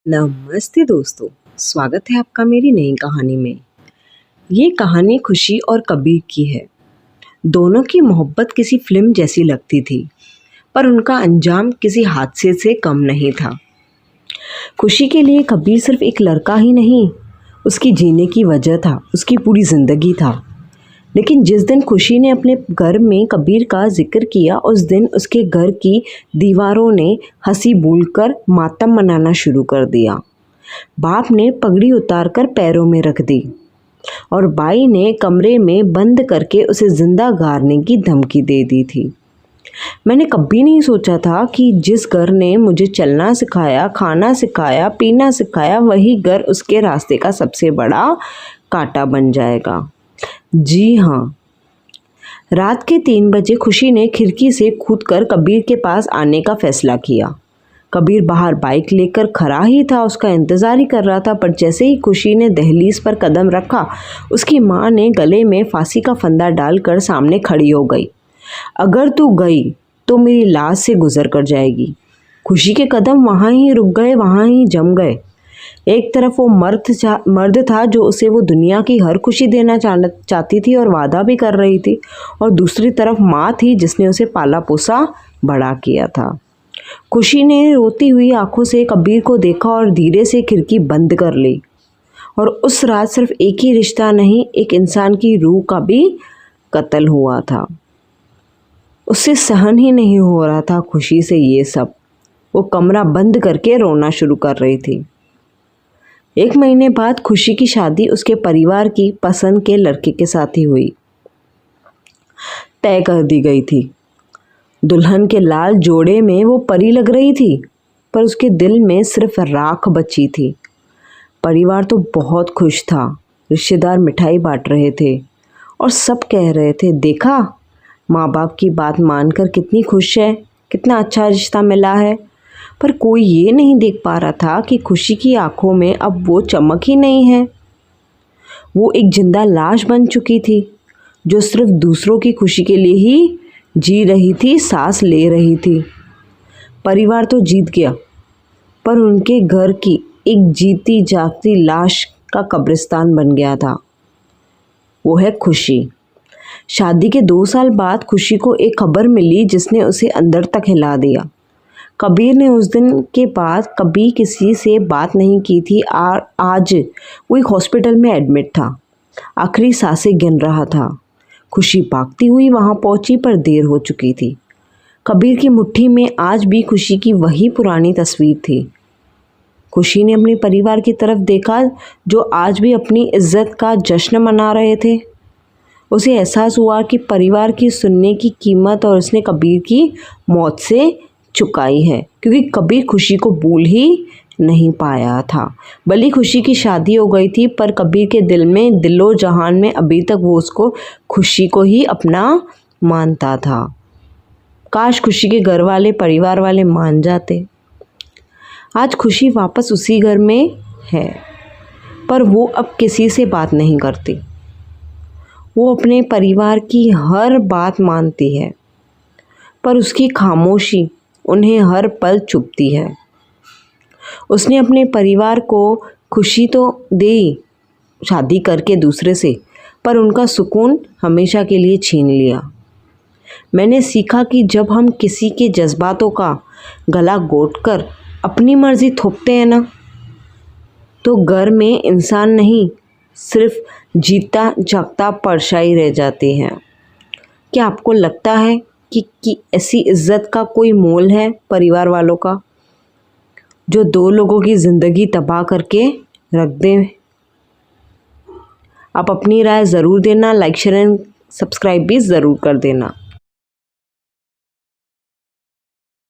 नमस्ते दोस्तों, स्वागत है आपका मेरी नई कहानी में। ये कहानी खुशी और कबीर की है। दोनों की मोहब्बत किसी फिल्म जैसी लगती थी, पर उनका अंजाम किसी हादसे से कम नहीं था। खुशी के लिए कबीर सिर्फ एक लड़का ही नहीं, उसकी जीने की वजह था, उसकी पूरी ज़िंदगी था। लेकिन जिस दिन खुशी ने अपने घर में कबीर का जिक्र किया, उस दिन उसके घर की दीवारों ने हंसी बोलकर मातम मनाना शुरू कर दिया। बाप ने पगड़ी उतारकर पैरों में रख दी और बाई ने कमरे में बंद करके उसे जिंदा गाड़ने की धमकी दे दी थी। मैंने कभी नहीं सोचा था कि जिस घर ने मुझे चलना सिखाया, खाना सिखाया, पीना सिखाया, वही घर उसके रास्ते का सबसे बड़ा कांटा बन जाएगा। जी हाँ, रात के 3 बजे खुशी ने खिड़की से कूदकर कबीर के पास आने का फैसला किया। कबीर बाहर बाइक लेकर खड़ा ही था, उसका इंतज़ार ही कर रहा था। पर जैसे ही खुशी ने दहलीज पर कदम रखा, उसकी माँ ने गले में फांसी का फंदा डालकर सामने खड़ी हो गई। अगर तू गई तो मेरी लाश से गुजर कर जाएगी। खुशी के कदम वहाँ ही रुक गए, वहाँ ही जम गए। एक तरफ वो मर्द था जो उसे वो दुनिया की हर खुशी देना चाहती थी और वादा भी कर रही थी, और दूसरी तरफ माँ थी जिसने उसे पाला पोसा बड़ा किया था। खुशी ने रोती हुई आंखों से कबीर को देखा और धीरे से खिड़की बंद कर ली। और उस रात सिर्फ एक ही रिश्ता नहीं, एक इंसान की रूह का भी कत्ल हुआ था। उससे सहन ही नहीं हो रहा था खुशी से ये सब। वो कमरा बंद करके रोना शुरू कर रही थी। 1 महीने बाद खुशी की शादी उसके परिवार की पसंद के लड़के के साथ ही हुई, तय कर दी गई थी। दुल्हन के लाल जोड़े में वो परी लग रही थी, पर उसके दिल में सिर्फ राख बची थी। परिवार तो बहुत खुश था, रिश्तेदार मिठाई बांट रहे थे और सब कह रहे थे, देखा माँ बाप की बात मानकर कितनी खुश है, कितना अच्छा रिश्ता मिला है। पर कोई ये नहीं देख पा रहा था कि खुशी की आंखों में अब वो चमक ही नहीं है। वो एक जिंदा लाश बन चुकी थी, जो सिर्फ दूसरों की खुशी के लिए ही जी रही थी, सांस ले रही थी। परिवार तो जीत गया, पर उनके घर की एक जीती जागती लाश का कब्रिस्तान बन गया था। वो है खुशी। शादी के 2 साल बाद खुशी को एक खबर मिली जिसने उसे अंदर तक हिला दिया। कबीर ने उस दिन के बाद कभी किसी से बात नहीं की थी। आज वो एक हॉस्पिटल में एडमिट था, आखिरी सांसें गिन रहा था। खुशी भागती हुई वहां पहुंची, पर देर हो चुकी थी। कबीर की मुट्ठी में आज भी खुशी की वही पुरानी तस्वीर थी। खुशी ने अपने परिवार की तरफ देखा, जो आज भी अपनी इज्जत का जश्न मना रहे थे। उसे एहसास हुआ कि परिवार की सुनने की कीमत और उसने कबीर की मौत से चुकाई है, क्योंकि कबीर खुशी को भूल ही नहीं पाया था। भले खुशी की शादी हो गई थी, पर कबीर के दिल में, दिलो जहान में अभी तक वो उसको, खुशी को ही अपना मानता था। काश खुशी के घर वाले, परिवार वाले मान जाते। आज खुशी वापस उसी घर में है, पर वो अब किसी से बात नहीं करती। वो अपने परिवार की हर बात मानती है, पर उसकी खामोशी उन्हें हर पल चुभती है। उसने अपने परिवार को खुशी तो दी शादी करके दूसरे से, पर उनका सुकून हमेशा के लिए छीन लिया। मैंने सीखा कि जब हम किसी के जज्बातों का गला घोंटकर अपनी मर्जी थोपते हैं ना, तो घर में इंसान नहीं, सिर्फ जीता जागता परछाई रह जाती है। क्या आपको लगता है कि ऐसी इज्जत का कोई मोल है परिवार वालों का, जो 2 लोगों की ज़िंदगी तबाह करके रख दें? आप अपनी राय ज़रूर देना, लाइक शेयर एंड सब्सक्राइब भी ज़रूर कर देना।